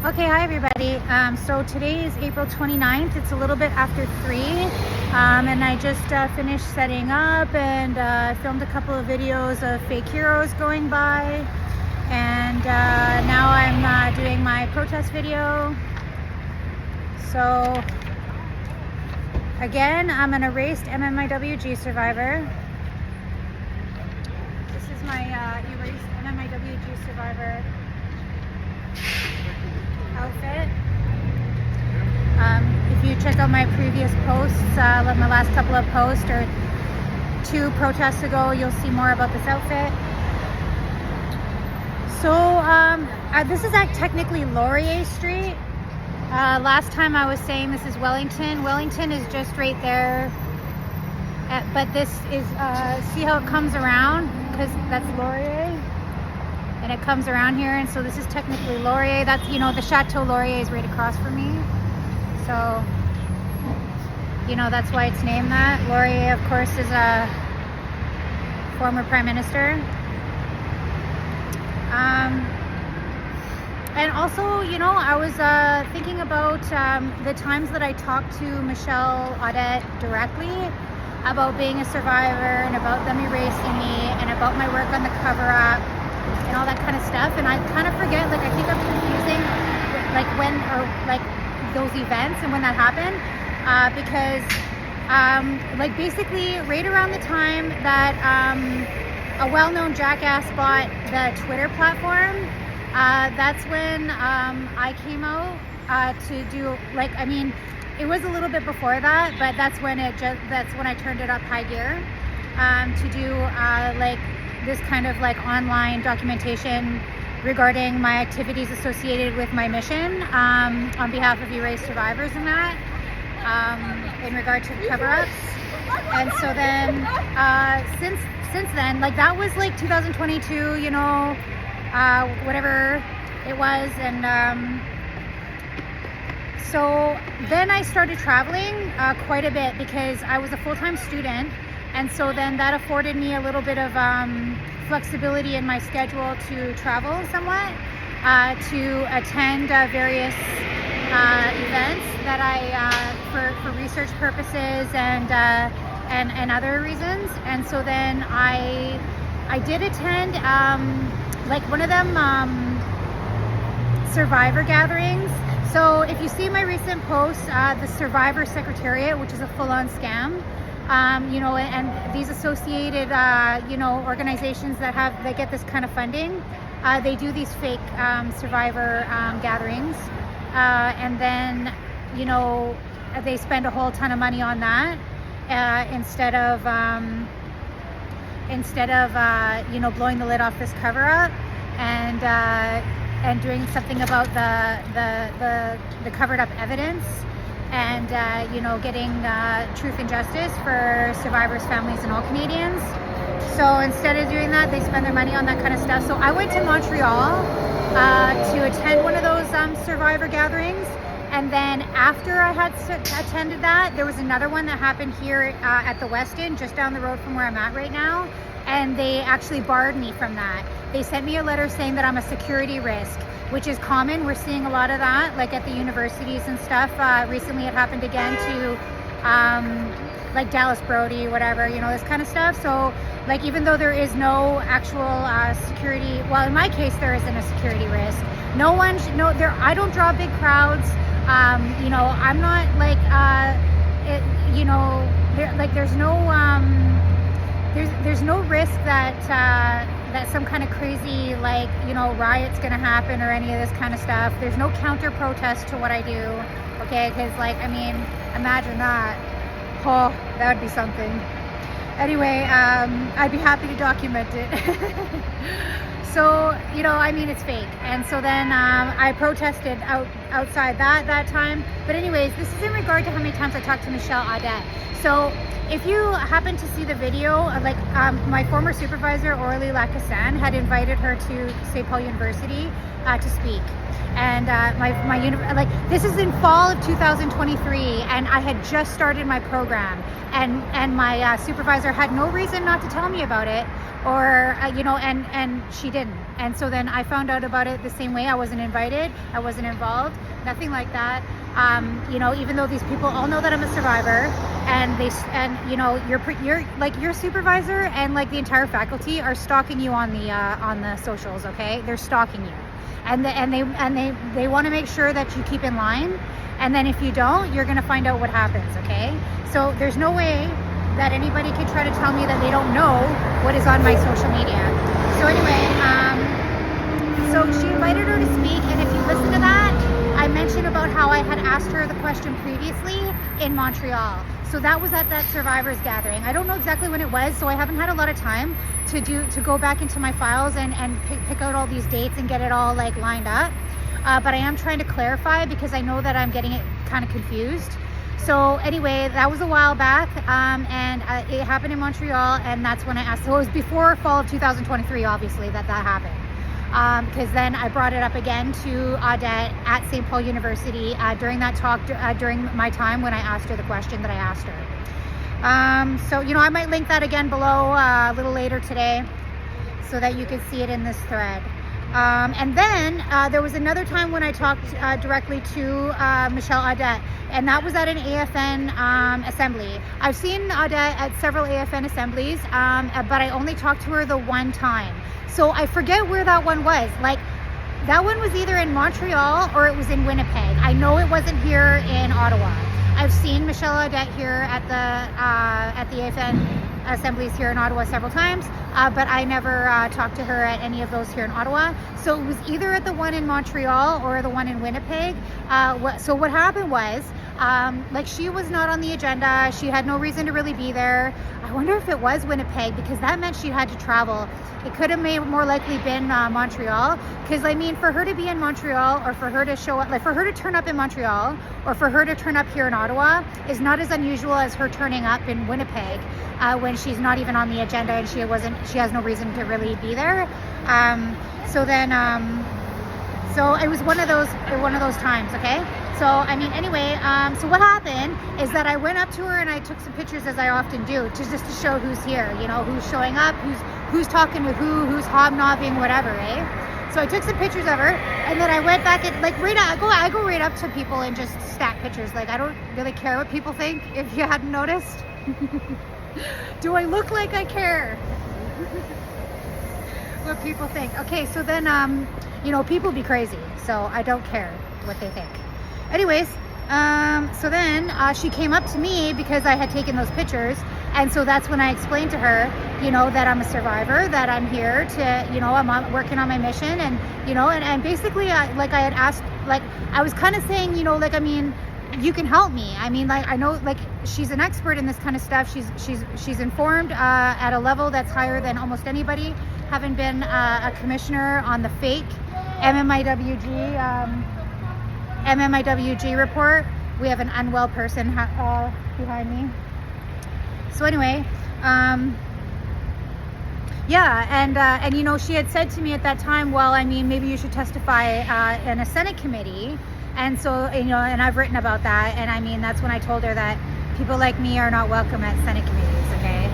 Okay, hi everybody. So today is April 29th. It's a little bit after 3, and I just finished setting up and filmed a couple of videos of fake heroes going by, and now I'm doing my protest video. So again, I'm an erased MMIWG survivor. This is my erased MMIWG survivor outfit. If you check out my previous posts, like my last couple of posts or 2 protests ago, you'll see more about this outfit. So this is technically Laurier Street. Last time I was saying this is Wellington. Wellington is just right there, but this is see how it comes around, because that's Laurier. And it comes around here, and so this is technically Laurier. That's, you know, the Chateau Laurier is right across from me. So, you know, that's why it's named that. Laurier, of course, is a former prime minister. And also, you know, I was thinking about the times that I talked to Michèle Audette directly about being a survivor and about them erasing me and about my work on the cover-up and all that kind of stuff. And I kind of forget, like, I think I'm confusing like when, or like those events and when that happened, because like basically right around the time that a well-known jackass bought the Twitter platform, that's when I came out to do, like, I mean, it was a little bit before that, but that's when I turned it up high gear to do like this kind of like online documentation regarding my activities associated with my mission on behalf of erased survivors and that, in regard to the cover-ups. And so then since then, like that was like 2022, you know, whatever it was. And so then I started traveling quite a bit because I was a full-time student. And so then that afforded me a little bit of flexibility in my schedule to travel somewhat, to attend various events that for research purposes and other reasons. And so then I did attend like one of them survivor gatherings. So if you see my recent posts, the Survivor Secretariat, which is a full-on scam. You know, and these associated, you know, organizations that get this kind of funding, they do these fake survivor gatherings, and then, you know, they spend a whole ton of money on that instead of you know, blowing the lid off this cover up and doing something about the covered up evidence. And, you know, getting truth and justice for survivors, families, and all Canadians. So instead of doing that, they spend their money on that kind of stuff. So I went to Montreal to attend one of those survivor gatherings. And then after I had attended that, there was another one that happened here at the West End, just down the road from where I'm at right now. And they actually barred me from that. They sent me a letter saying that I'm a security risk, which is common. We're seeing a lot of that, like at the universities and stuff. Recently it happened again to like Dallas Brody, whatever, you know, this kind of stuff. So like, even though there is no actual security, well, in my case, there isn't a security risk. No one should know there. I don't draw big crowds. You know, I'm not like, you know, there's no risk that that some kind of crazy, like, you know, riot's gonna happen or any of this kind of stuff. There's no counter protest to what I do, okay? Because, like, I mean, imagine that. Oh, that would be something. Anyway, I'd be happy to document it. So, you know, I mean, it's fake. And so then I protested outside that time. But anyways, this is in regard to how many times I talked to Michèle Audette. So if you happen to see the video, like my former supervisor, Aurélie Lacassagne, had invited her to St. Paul University to speak. And like, this is in fall of 2023, and I had just started my program, and my supervisor had no reason not to tell me about it, or and she didn't. And so then I found out about it the same way. I wasn't invited, I wasn't involved, nothing like that. Even though these people all know that I'm a survivor, and your supervisor and like the entire faculty are stalking you on the socials. Okay, they're stalking you, and they want to make sure that you keep in line. And then if you don't, you're gonna find out what happens. Okay, so there's no way that anybody can try to tell me that they don't know what is on my social media. So anyway, so she invited her to speak, and if you listen to that, I mentioned about how I had asked her the question previously in Montreal. So that was at that survivors gathering. I don't know exactly when it was, so I haven't had a lot of time to go back into my files and pick out all these dates and get it all like lined up. But I am trying to clarify because I know that I'm getting it kind of confused. So anyway, that was a while back, and it happened in Montreal, and that's when I asked. So it was before fall of 2023, obviously, that happened. Because then I brought it up again to Audette at St. Paul University during that talk, during my time when I asked her the question that I asked her. So, I might link that again below a little later today so that you can see it in this thread. And then there was another time when I talked directly to Michéle Audette, and that was at an AFN assembly. I've seen Audette at several AFN assemblies, but I only talked to her the one time. So I forget where that one was. Like, that one was either in Montreal or it was in Winnipeg. I know it wasn't here in Ottawa. I've seen Michéle Audette here at the AFN assemblies here in Ottawa several times, but I never talked to her at any of those here in Ottawa. So it was either at the one in Montreal or the one in Winnipeg. So what happened was, she was not on the agenda. She had no reason to really be there. I wonder if it was Winnipeg, because that meant she had to travel. It could have more likely been Montreal, because for her to be in Montreal, or for her to show up, like for her to turn up in Montreal, or for her to turn up here in Ottawa, is not as unusual as her turning up in Winnipeg when she's not even on the agenda and she has no reason to really be there. So it was one of those times. Okay. So anyway, so what happened is that I went up to her and I took some pictures, as I often do, just to show who's here, who's showing up, who's talking to who's hobnobbing, whatever, eh? So I took some pictures of her, and then I went back and I go right up to people and just snap pictures. Like, I don't really care what people think, if you hadn't noticed. Do I look like I care what people think? Okay, so then people be crazy, so I don't care what they think. Anyways, so then she came up to me because I had taken those pictures, and so that's when I explained to her, that I'm a survivor, that I'm here to, I'm working on my mission, and and basically, I had asked, I was kind of saying, you can help me. I know, she's an expert in this kind of stuff. She's informed at a level that's higher than almost anybody, having been a commissioner on the fake MMIWG report. We have an unwell person behind me. So anyway, and she had said to me at that time, well, maybe you should testify in a Senate committee. And so, and I've written about that. And that's when I told her that people like me are not welcome at Senate committees. Okay.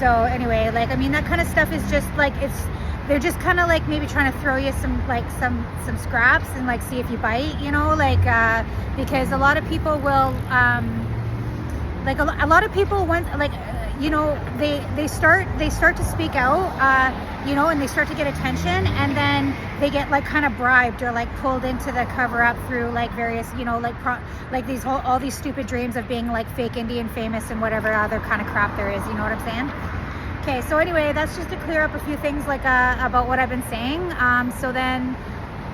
So anyway, that kind of stuff is just they're just kind of maybe trying to throw you some scraps and see if you bite, because a lot of people will, a lot of people want, they start to speak out, and they start to get attention, and then they get kind of bribed or pulled into the cover up through various, all these stupid dreams of being fake Indian famous and whatever other kind of crap there is. You know what I'm saying? Okay, so anyway, that's just to clear up a few things about what I've been saying. So then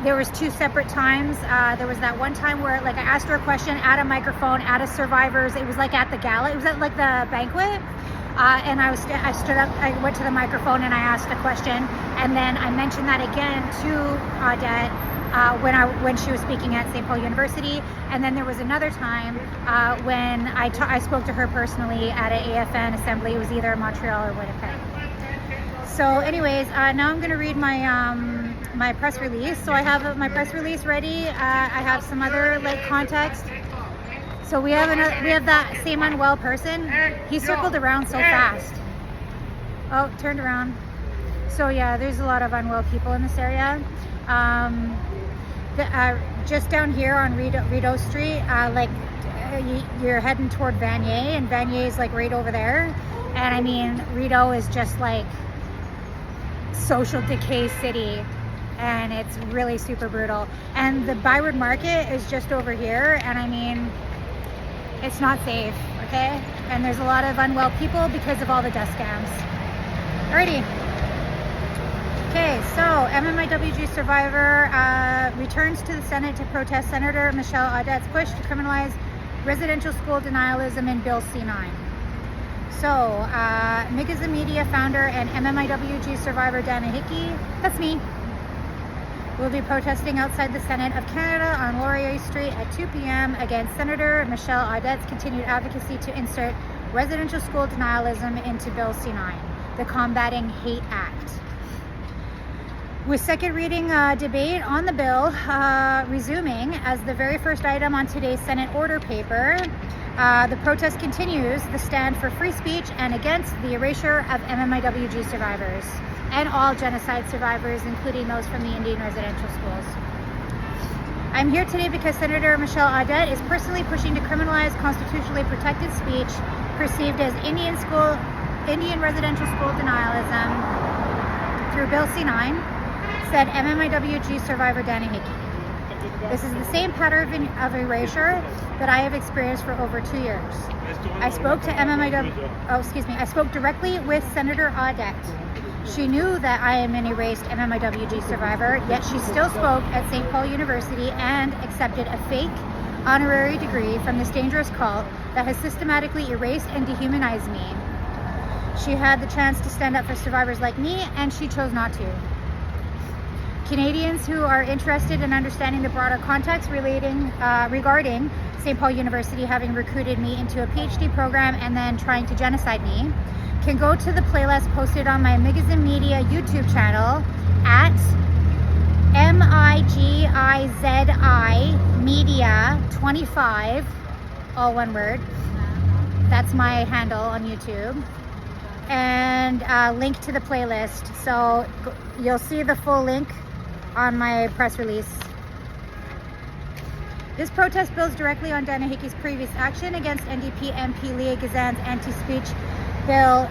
there was two separate times. There was that one time where I asked her a question at a microphone at a survivors. It was at the gala. It was at the banquet. And I stood up, I went to the microphone and I asked a question. And then I mentioned that again to Audette when she was speaking at St. Paul University. And then there was another time when I spoke to her personally at an AFN assembly. It was either Montreal or Winnipeg. So anyways, now I'm going to read my press release. So I have my press release ready. I have some other context. So we have that same unwell person. He circled around so fast. Oh, turned around. So yeah, there's a lot of unwell people in this area. Just down here on Rideau Street, you're heading toward Vanier, and Vanier is like right over there. And I mean, Rideau is just like social decay city, and it's really super brutal. And the Byward Market is just over here, and I mean, it's not safe, okay? And there's a lot of unwell people because of all the death scams. Alrighty. Okay, so MMIWG Survivor returns to the Senate to protest Senator Michéle Audette's push to criminalize residential school denialism in Bill C-9. So, MMIWG Media founder and MMIWG Survivor Dana Hickey, that's me, will be protesting outside the Senate of Canada on Laurier Street at 2 p.m. against Senator Michéle Audette's continued advocacy to insert residential school denialism into Bill C-9, the Combating Hate Act. With second reading debate on the bill resuming as the very first item on today's Senate order paper, the protest continues the stand for free speech and against the erasure of MMIWG survivors and all genocide survivors, including those from the Indian residential schools. I'm here today because Senator Michéle Audette is personally pushing to criminalize constitutionally protected speech perceived as Indian residential school denialism through Bill C-9, said MMIWG Survivor Dana Hickey. This is the same pattern of erasure that I have experienced for over 2 years. I spoke directly with Senator Audette. She knew that I am an erased MMIWG survivor, yet she still spoke at St. Paul University and accepted a fake honorary degree from this dangerous cult that has systematically erased and dehumanized me. She had the chance to stand up for survivors like me, and she chose not to. Canadians who are interested in understanding the broader context regarding St. Paul University having recruited me into a PhD program and then trying to genocide me can go to the playlist posted on my MMIWG Media YouTube channel at MMIWG Media 25, all one word. That's my handle on YouTube. And link to the playlist. So you'll see the full link on my press release. This protest builds directly on Dana Hickey's previous action against NDP MP Leah Gazan's anti-speech bill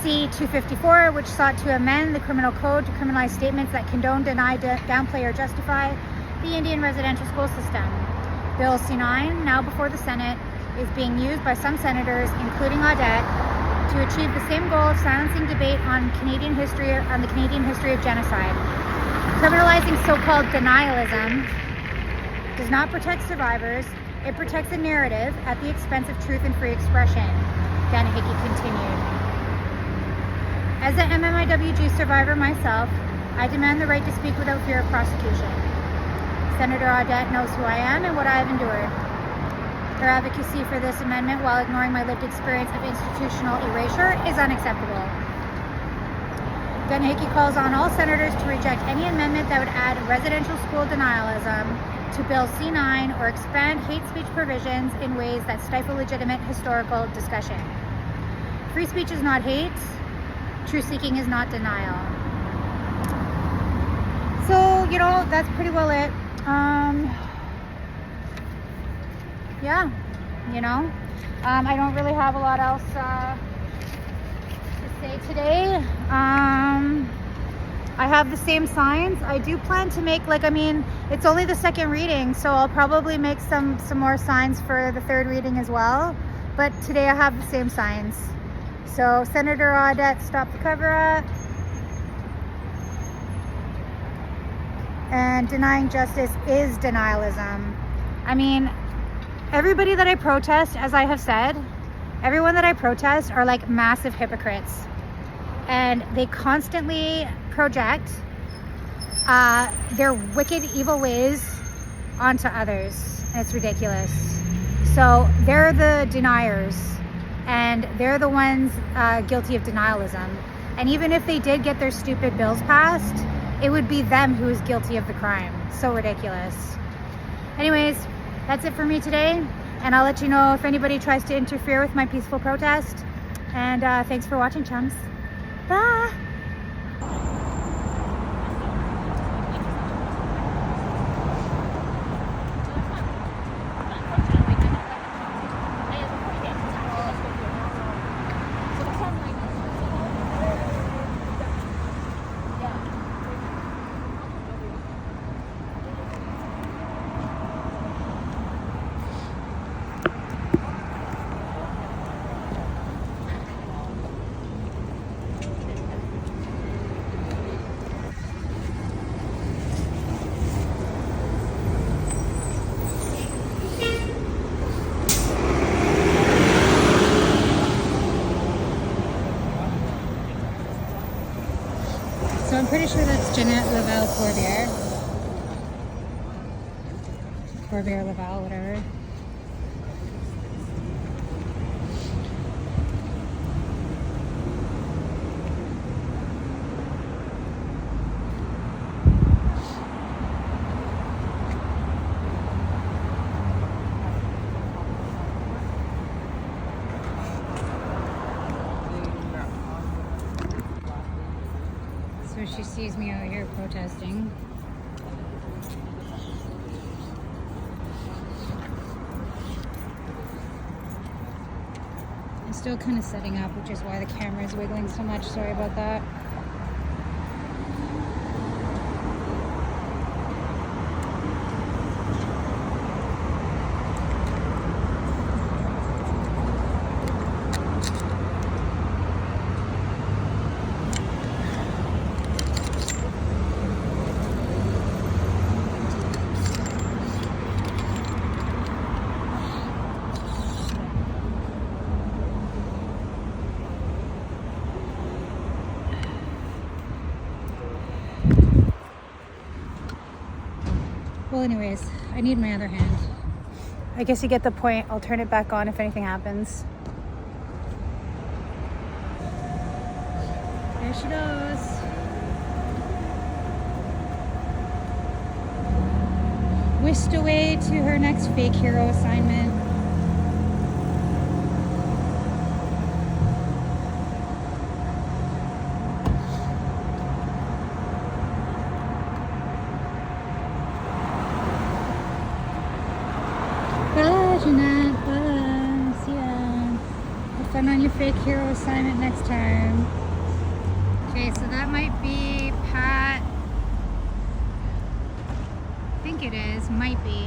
C-254, which sought to amend the criminal code to criminalize statements that condone, deny, downplay, or justify the Indian residential school system. Bill C-9, now before the Senate, is being used by some senators, including Audette, to achieve the same goal of silencing debate on the Canadian history of genocide. Criminalizing so-called denialism does not protect survivors, it protects a narrative at the expense of truth and free expression, Dana Hickey continued. As an MMIWG survivor myself, I demand the right to speak without fear of prosecution. Senator Audette knows who I am and what I have endured. Her advocacy for this amendment while ignoring my lived experience of institutional erasure is unacceptable. Dana Hickey calls on all senators to reject any amendment that would add residential school denialism to Bill C-9 or expand hate speech provisions in ways that stifle legitimate historical discussion. Free speech is not hate. Truth-seeking is not denial. So, that's pretty well it. I don't really have a lot else to say today. I have the same signs. I do plan to make, it's only the second reading, so I'll probably make some more signs for the third reading as well. But today I have the same signs. So, Senator Audette, stop the cover-up. And denying justice is denialism. Everybody that I protest, as I have said, everyone that I protest are like massive hypocrites. And they constantly project their wicked, evil ways onto others. And it's ridiculous. So they're the deniers. And they're the ones guilty of denialism. And even if they did get their stupid bills passed, it would be them who is guilty of the crime. So ridiculous. Anyways, that's it for me today. And I'll let you know if anybody tries to interfere with my peaceful protest. And thanks for watching, chums. Bye. pretty sure that's Jeannette Corbiere Lavell, whatever. So she sees me out here protesting. I'm still kind of setting up, which is why the camera is wiggling so much. Sorry about that. Well, anyways, I need my other hand. I guess you get the point. I'll turn it back on if anything happens. There she goes. Whisked away to her next fake hero assignment. Bye, Jeannette. Bye. See ya. Have fun on your fake hero assignment next time. Okay, so that might be Pat. I think it is. Might be.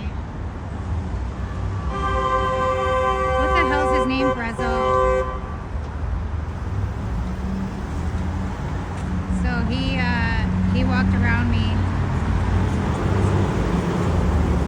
What the hell's his name? Brazeau. So he walked around me